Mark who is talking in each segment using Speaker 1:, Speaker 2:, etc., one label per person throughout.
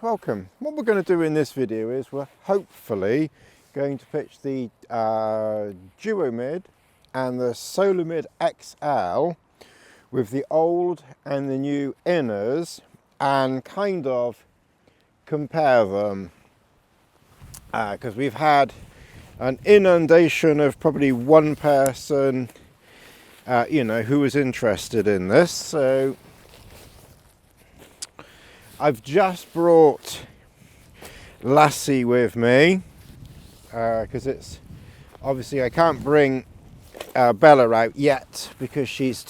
Speaker 1: welcome. What we're going to do in this video is we're hopefully going to pitch the Duomid and the Solomid XL with the old and the new inners and kind of compare them, because we've had an inundation of probably one person who was interested in this. So I've just brought Lassie with me because it's obviously I can't bring Bella out yet because she's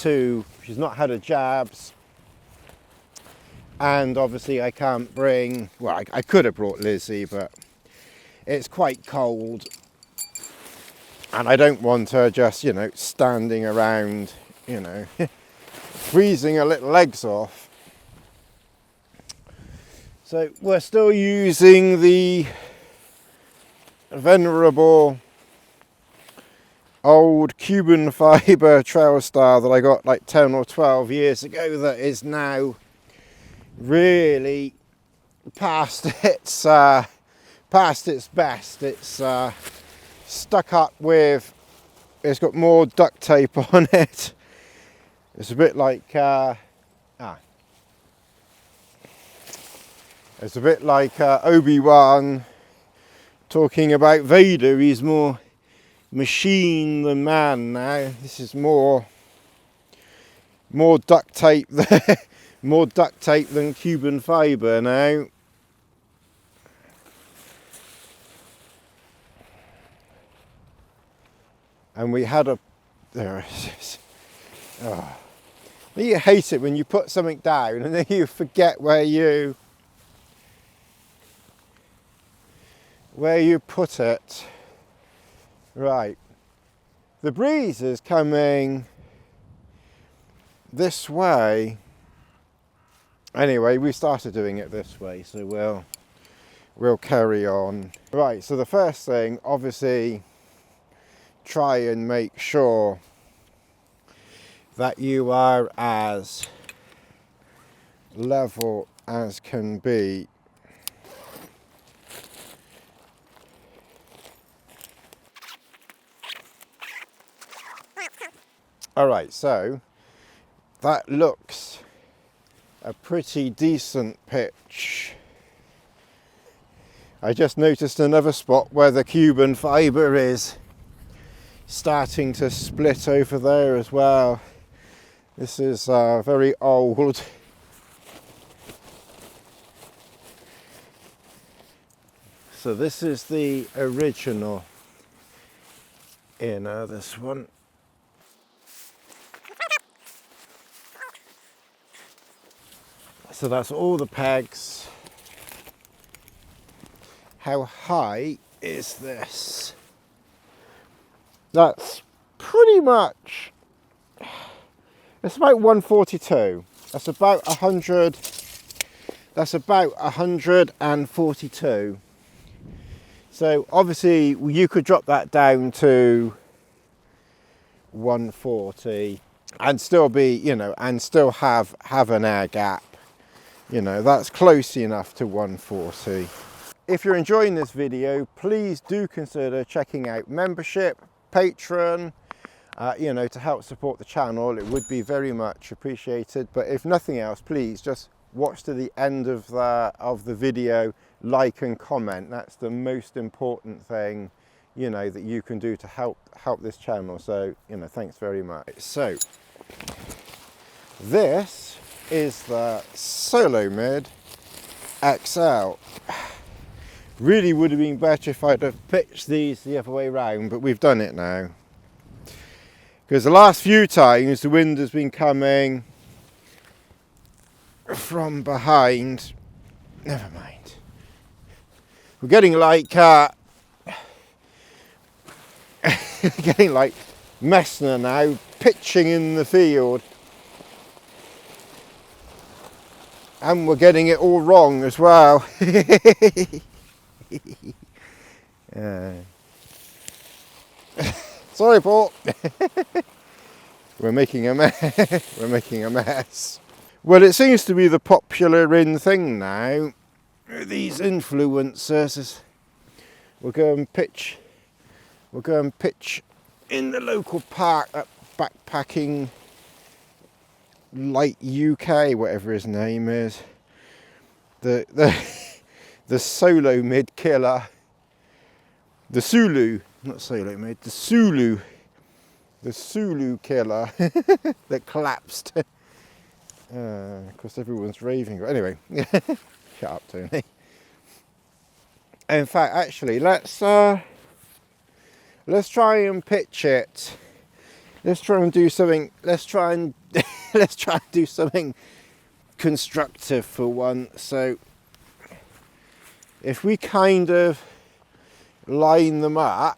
Speaker 1: not had her jabs, and obviously I can't bring, well, I could have brought Lizzie, but it's quite cold and I don't want her just standing around freezing her little legs off. So we're still using the venerable old Cuban fibre trail star that I got like 10 or 12 years ago, that is now really past its best. It's stuck up with, it's got more duct tape on it. It's a bit like it's a bit like Obi-Wan talking about Vader. He's more machine than man now. This is more duct tape more duct tape than Cuban fibre now. And we had a, there it is. Oh. You hate it when you put something down and then you forget where you put it. Right, the breeze is coming this way. Anyway, we started doing it this way, so we'll carry on. Right, so the first thing, obviously, try and make sure that you are as level as can be. All right, so that looks a pretty decent pitch. I just noticed another spot where the Cuban fibre is starting to split over there as well. This is very old. So this is the original inner, this one. So that's all the pegs. How high is this? That's pretty much, it's about 142. That's about 100. That's about 142. So obviously you could drop that down to 140 and still be, and still have an air gap. That's close enough to 140. If you're enjoying this video, please do consider checking out membership, Patreon, to help support the channel. It would be very much appreciated. But if nothing else, please just watch to the end of the video, like and comment. That's the most important thing, that you can do to help this channel. So, thanks very much. So, this is the Solomid XL. Really would have been better if I'd have pitched these the other way around, but we've done it now. Because the last few times the wind has been coming from behind. Never mind. We're getting like Messner now, pitching in the field. And we're getting it all wrong as well. Sorry, Paul. We're making a mess. We're making a mess. Well, it seems to be the popular in thing now these influencers. We'll go and pitch in the local park at Backpacking Light UK, whatever his name is. The Solomid killer. The Sulu, not Solomid, the Sulu. The Sulu killer that collapsed. Of course, everyone's raving. Anyway, shut up, Tony. In fact, actually, let's try and pitch it. Let's try and do something. Let's try and do something constructive for once. So, if we kind of line them up,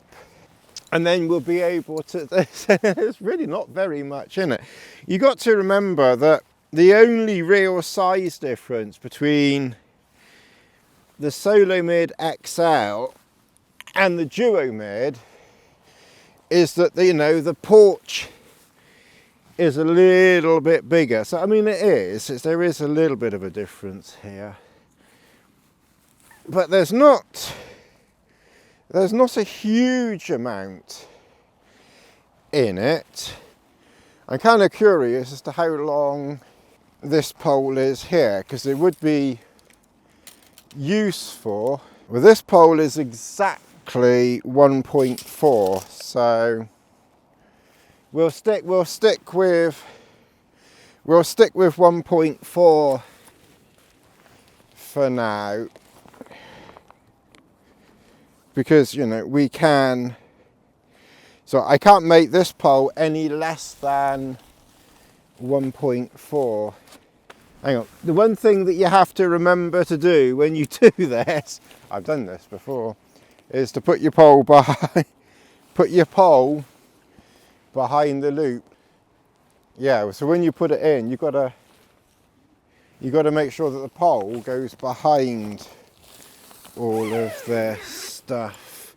Speaker 1: and then we'll be able to. There's really not very much in it. You got to remember that the only real size difference between the Solomid XL and the Duomid is that the porch is a little bit bigger. So I mean, there is a little bit of a difference here, but there's not a huge amount in it. I'm kind of curious as to how long this pole is here, because it would be useful. Well, this pole is exactly 1.4, so we'll stick with 1.4 for now, because we can. So I can't make this pole any less than 1.4. Hang on. The one thing that you have to remember to do when you do this, I've done this before, is to put your pole behind the loop. Yeah, so when you put it in, you've got to make sure that the pole goes behind all of this stuff.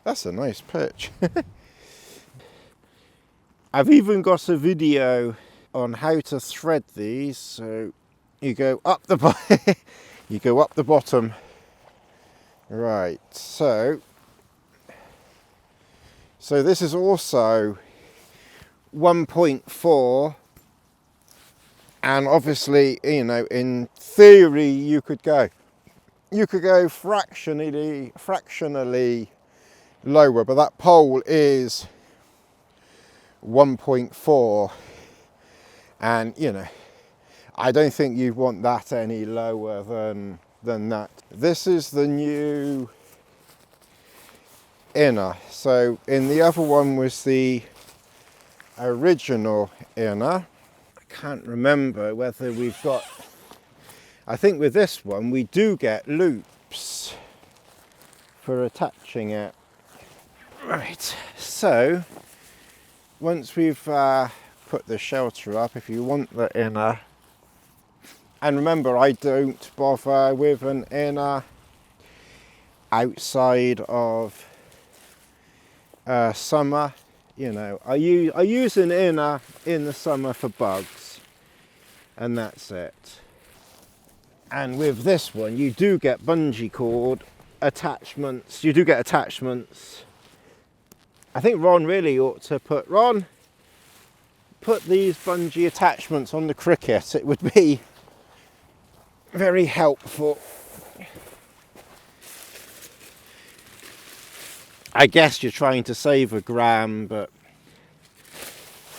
Speaker 1: That's a nice pitch. I've even got a video on how to thread these. So you go up the bottom. Right. So this is also 1.4, and obviously, in theory, you could go fractionally lower, but that pole is 1.4, and I don't think you'd want that any lower than that. This is the new inner. So in the other one was the original inner. I can't remember whether we've got, I think with this one we do get loops for attaching it. Right, so once we've put the shelter up, if you want the inner, and remember, I don't bother with an inner outside of summer. I use an inner in the summer for bugs, and that's it. And with this one, you do get bungee cord attachments. You do get attachments. I think Ron really ought to put these bungee attachments on the Cricket. It would be very helpful. I guess you're trying to save a gram, but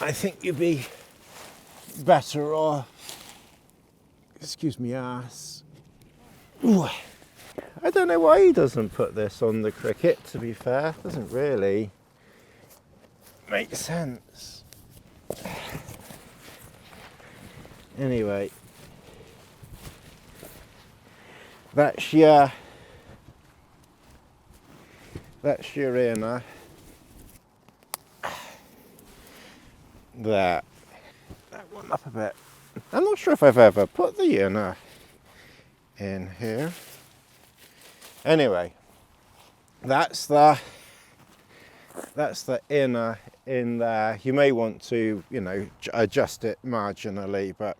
Speaker 1: I think you'd be better off. Excuse me, ass. Ooh. I don't know why he doesn't put this on the Cricket, to be fair. Doesn't really make sense. Anyway, that's your inner. There. That one up a bit. I'm not sure if I've ever put the inner in here. Anyway, that's the inner in there. You may want to, adjust it marginally, but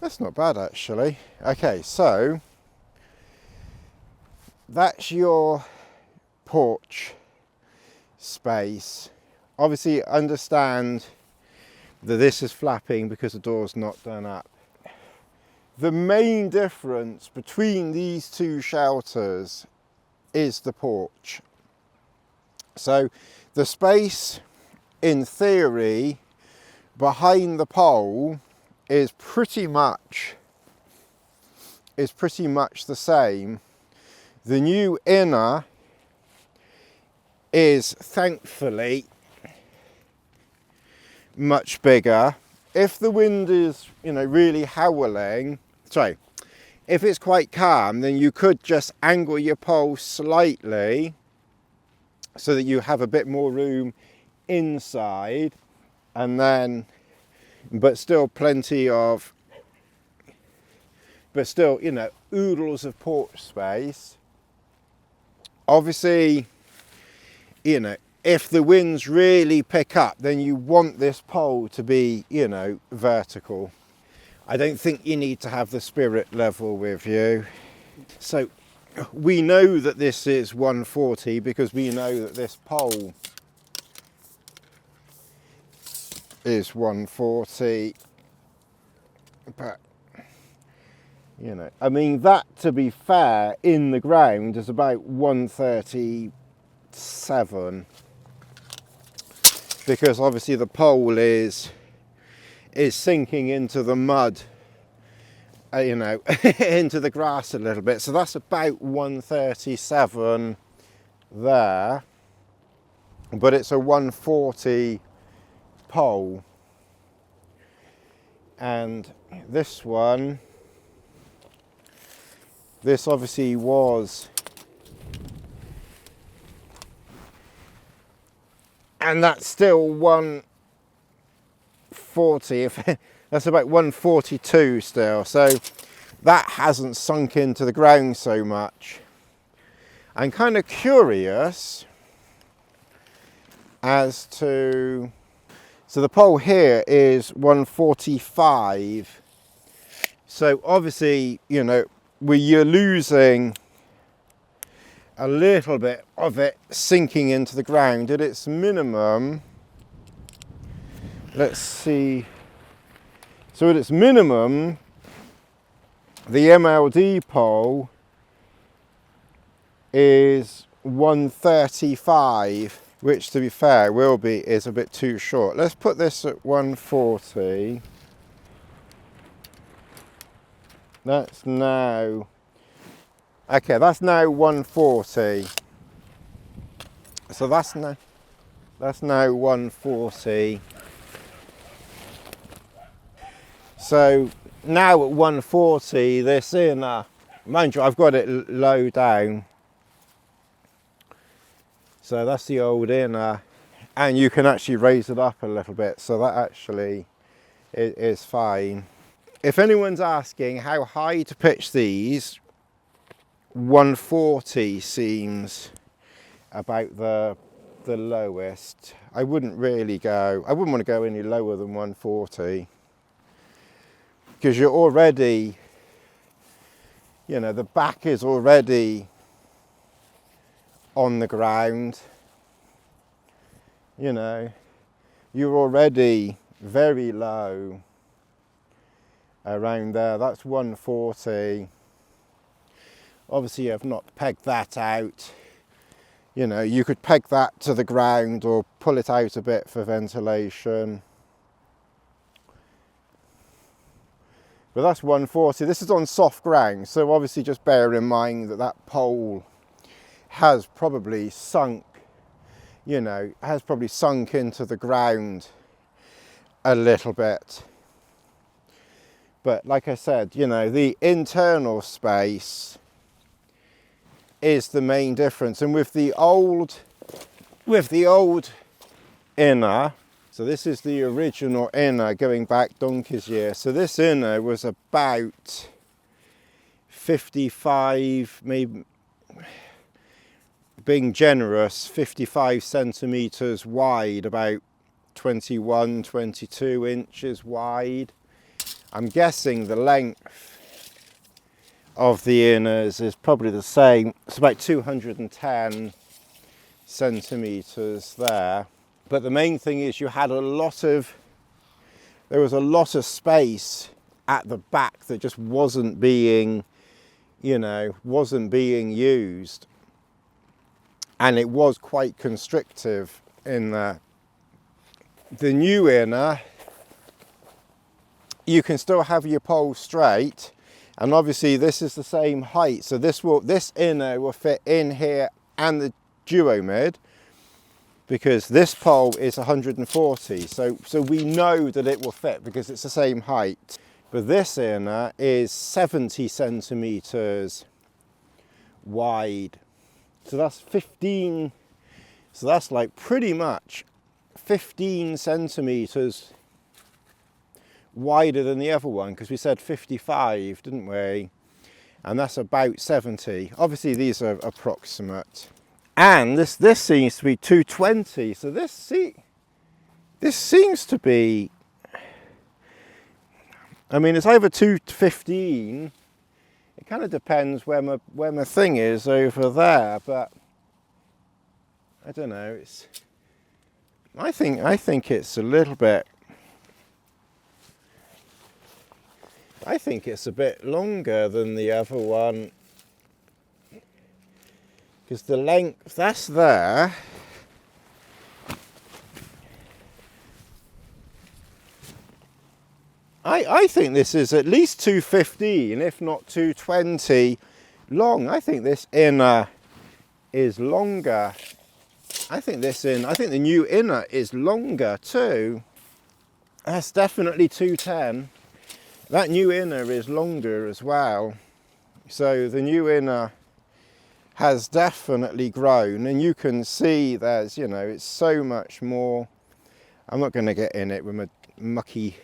Speaker 1: That's not bad actually. Okay, so that's your porch space. Obviously understand that this is flapping because the door's not done up. The main difference between these two shelters is the porch. So the space in theory behind the pole is pretty much the same. The new inner is thankfully much bigger. If the wind is, you know, really howling, sorry, if it's quite calm, then you could just angle your pole slightly so that you have a bit more room inside, and then, but still, you know, oodles of porch space. Obviously, you know, if the winds really pick up, then you want this pole to be, you know, vertical. I don't think you need to have the spirit level with you. So we know that this is 140 because we know that this pole is 140. But, you know, I mean, that, to be fair, in the ground is about 137. Because obviously the pole is sinking into the mud, you know, into the grass a little bit. So that's about 137 there. But it's a 140 pole. And this one, this obviously was, and that's still 140, that's about 142 still, so that hasn't sunk into the ground so much. I'm kind of curious as to, so the pole here is 145, so obviously, you know, you're losing a little bit of it sinking into the ground. At its minimum, let's see, so at its minimum, the MLD pole is 135, which, to be fair, is a bit too short. Let's put this at 140. That's now, okay, that's now 140. So that's now 140. So now at 140, this inner, mind you, I've got it low down. So that's the old inner, and you can actually raise it up a little bit. So that actually is fine. If anyone's asking how high to pitch these, 140 seems about the lowest. I wouldn't want to go any lower than 140. Because you're already, you know, the back is already on the ground. You know, you're already very low around there. That's 140. Obviously, I've not pegged that out. You know, you could peg that to the ground or pull it out a bit for ventilation. But that's 140. This is on soft ground, so obviously just bear in mind that that pole has probably sunk, you know, has probably sunk into the ground a little bit. But like I said, you know, the internal space is the main difference. And with the old inner, so this is the original inner going back donkey's year. So this inner was about 55, maybe being generous, 55 centimeters wide, about 21, 22 inches wide. I'm guessing the length of the inners is probably the same. It's about 210 centimeters there. But the main thing is there was a lot of space at the back that just wasn't being, wasn't being used. And it was quite constrictive in there. The new inner, you can still have your pole straight, and obviously this is the same height, so this inner will fit in here and the Duomid, because this pole is 140, so we know that it will fit because it's the same height. But this inner is 70 centimeters wide, so that's 15, so that's like pretty much 15 centimeters wider than the other one, because we said 55, didn't we? And that's about 70. Obviously these are approximate. And this seems to be 220, so this seems to be, I mean, it's over 215. It kind of depends where my thing is over there, but I don't know. I think it's a little bit. I think it's a bit longer than the other one, because the length that's there. I think this is at least 215, if not 220 long. I think this inner is longer. I think the new inner is longer too. That's definitely 210. That new inner is longer as well. So the new inner has definitely grown, and you can see there's, it's so much more. I'm not going to get in it with my mucky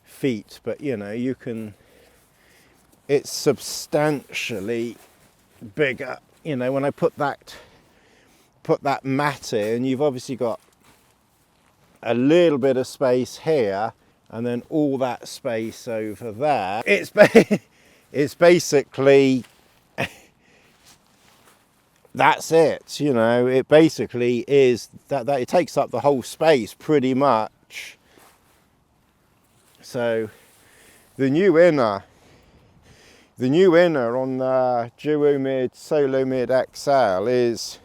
Speaker 1: feet, but you can, it's substantially bigger. When I put that mat in, you've obviously got a little bit of space here, and then all that space over there. It's basically that's it. It basically is that it takes up the whole space pretty much. So the new inner on the Duomid Solomid XL is,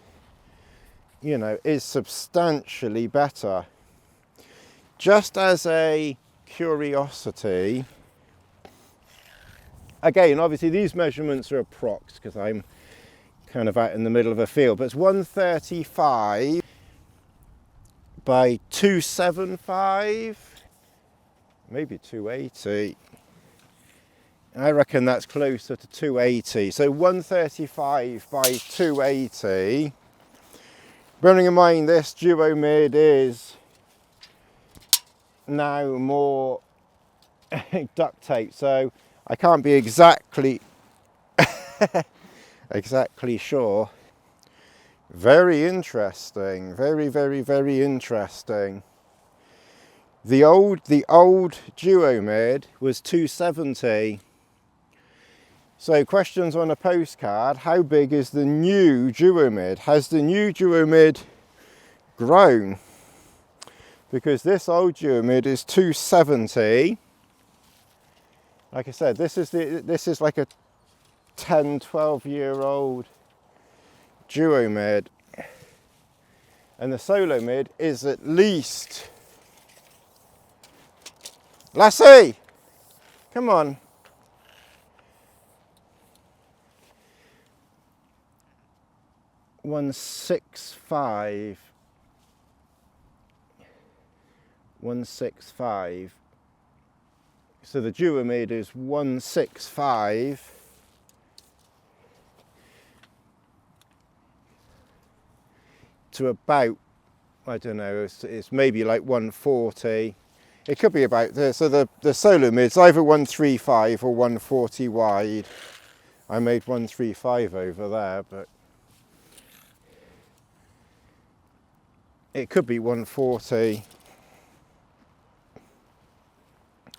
Speaker 1: is substantially better. Just as a curiosity, again, obviously these measurements are approx because I'm kind of out in the middle of a field, but it's 135 by 275, maybe 280. I reckon that's closer to 280. So 135 by 280. Bearing in mind this Duomid is now more duct tape, so I can't be exactly sure. Very interesting, very interesting. The old Duomid was 270. So questions on a postcard: how big is the new Duomid? Has the new Duomid grown? Because this old Duomid is 270. Like I said, this is like a 10-12 year old Duomid, and the Solomid is at least, Lassie, come on, $165. So the Duomid is 165. To about, I don't know, it's maybe like 140. It could be about this. So the Solomid's either 135 or 140 wide. I made 135 over there, but it could be 140.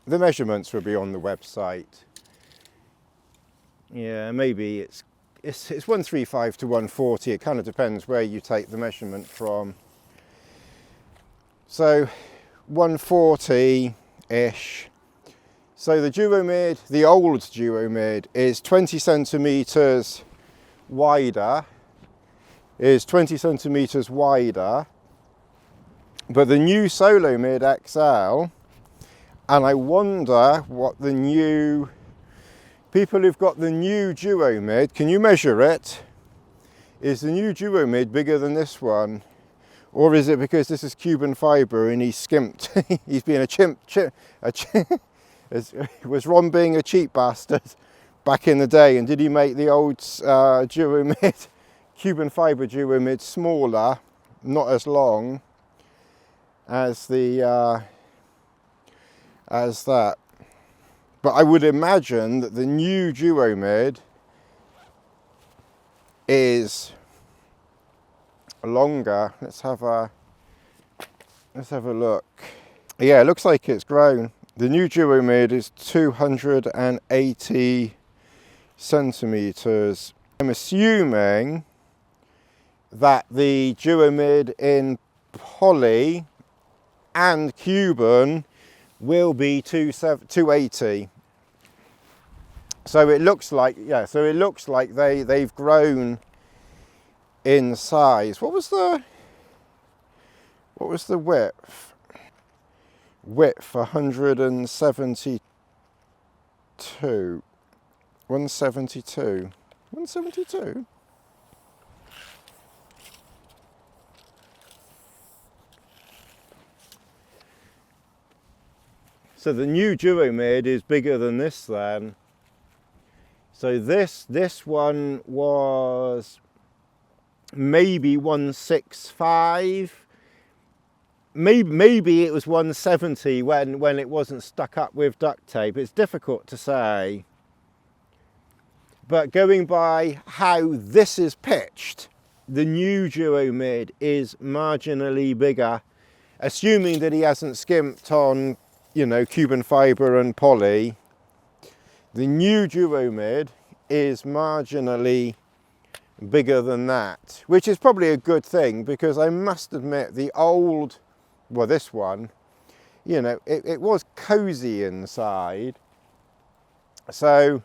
Speaker 1: The measurements will be on the website. Yeah, maybe it's 135 to 140. It kind of depends where you take the measurement from. So 140-ish. So the Duomid, the old Duomid, is 20 centimeters wider. But the new Solomid XL, and I wonder what the new people who've got the new Duomid, can you measure it? Is the new Duomid bigger than this one? Or is it because this is Cuban fibre and he's skimped? He's being a chimp. Was Ron being a cheap bastard back in the day? And did he make the old Duomid, Cuban fibre Duomid, smaller, not as long as the as that? But I would imagine that the new Duomid is longer. Let's have a look. Yeah, it looks like it's grown. The new Duomid is 280 centimeters. I'm assuming that the Duomid in poly and Cuban will be 280. So it looks like, yeah, so it looks like they've grown in size. What was the width? Width 172. 172. 172? So the new Duomid is bigger than this then. So this one was maybe 165. Maybe it was 170 when it wasn't stuck up with duct tape. It's difficult to say. But going by how this is pitched, the new Duomid is marginally bigger, assuming that he hasn't skimped on, you know, Cuban fibre and poly. The new Duomid is marginally bigger than that, which is probably a good thing, because I must admit the old, well, this one, you know, it was cozy inside. So,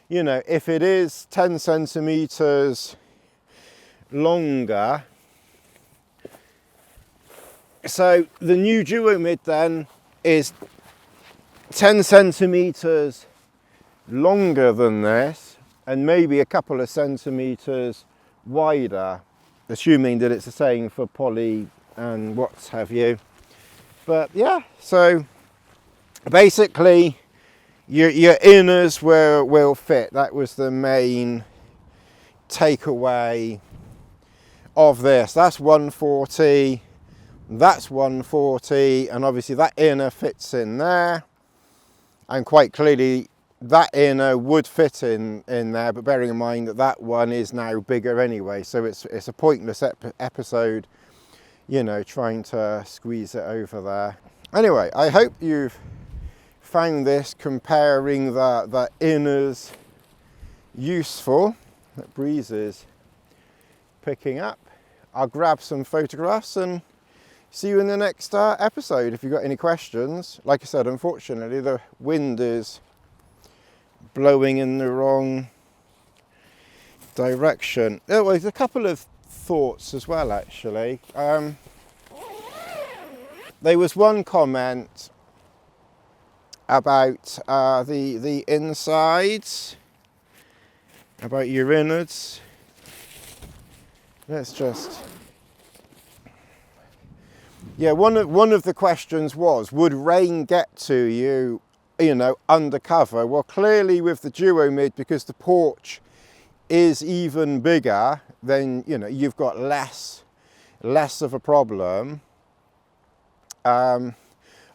Speaker 1: you know, if it is 10 centimeters longer, so the new Duomid then is 10 centimeters longer than this, and maybe a couple of centimeters wider, assuming that it's the same for poly and what have you. But yeah, so basically your inners will fit. That was the main takeaway of this. That's 140, that's 140, and obviously that inner fits in there, and quite clearly that inner would fit in there, but bearing in mind that that one is now bigger anyway, so it's a pointless episode, you know, trying to squeeze it over there. Anyway, I hope you've found this comparing the inners useful. That breeze is picking up. I'll grab some photographs and see you in the next episode. If you've got any questions, like I said, unfortunately the wind is blowing in the wrong direction. Oh, well, there's a couple of thoughts as well, actually. There was one comment about the insides, about your innards. Let's just, yeah, one of the questions was, would rain get to you, you know, undercover? Well, clearly with the Duomid, because the porch is even bigger, then, you know, you've got less of a problem.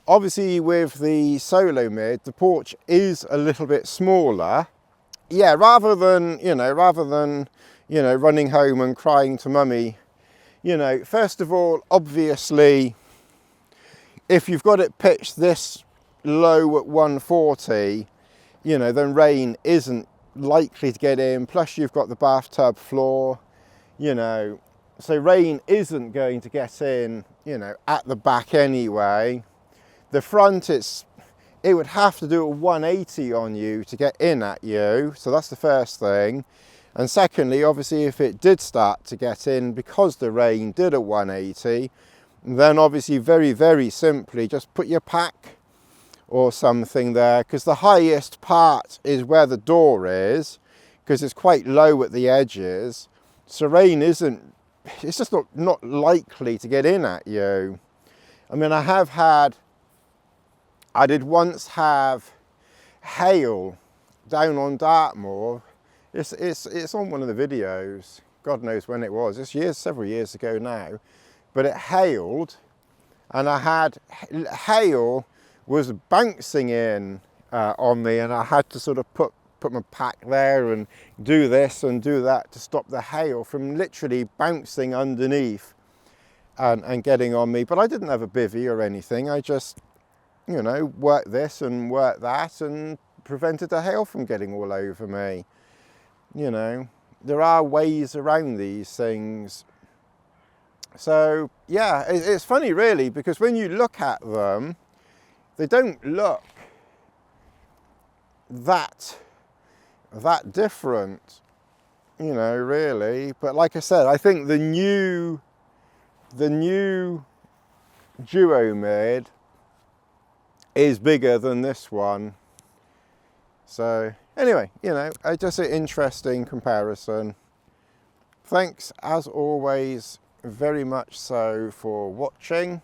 Speaker 1: Obviously with the Solomid, the porch is a little bit smaller. Yeah, rather than running home and crying to mummy, you know, first of all, obviously, if you've got it pitched this low at 140, you know, then rain isn't likely to get in. Plus you've got the bathtub floor, you know, so rain isn't going to get in, you know, at the back anyway. The front, it would have to do a 180 on you to get in at you. So that's the first thing. And secondly, obviously, if it did start to get in because the rain did a 180, then obviously very, very simply just put your pack or something there, because the highest part is where the door is, because it's quite low at the edges. So rain isn't, it's just not likely to get in at you. I mean, I did once have hail down on Dartmoor. It's on one of the videos. God knows when it was. It's several years ago now. But it hailed, and I had hail was bouncing in on me, and I had to sort of put my pack there and do this and do that to stop the hail from literally bouncing underneath and getting on me. But I didn't have a bivvy or anything. I just, you know, worked this and worked that and prevented the hail from getting all over me. You know, there are ways around these things. So yeah, it's funny really, because when you look at them, they don't look that different, you know, really. But like I said, I think the new Duomid is bigger than this one. So anyway, you know, just an interesting comparison. Thanks as always very much so for watching.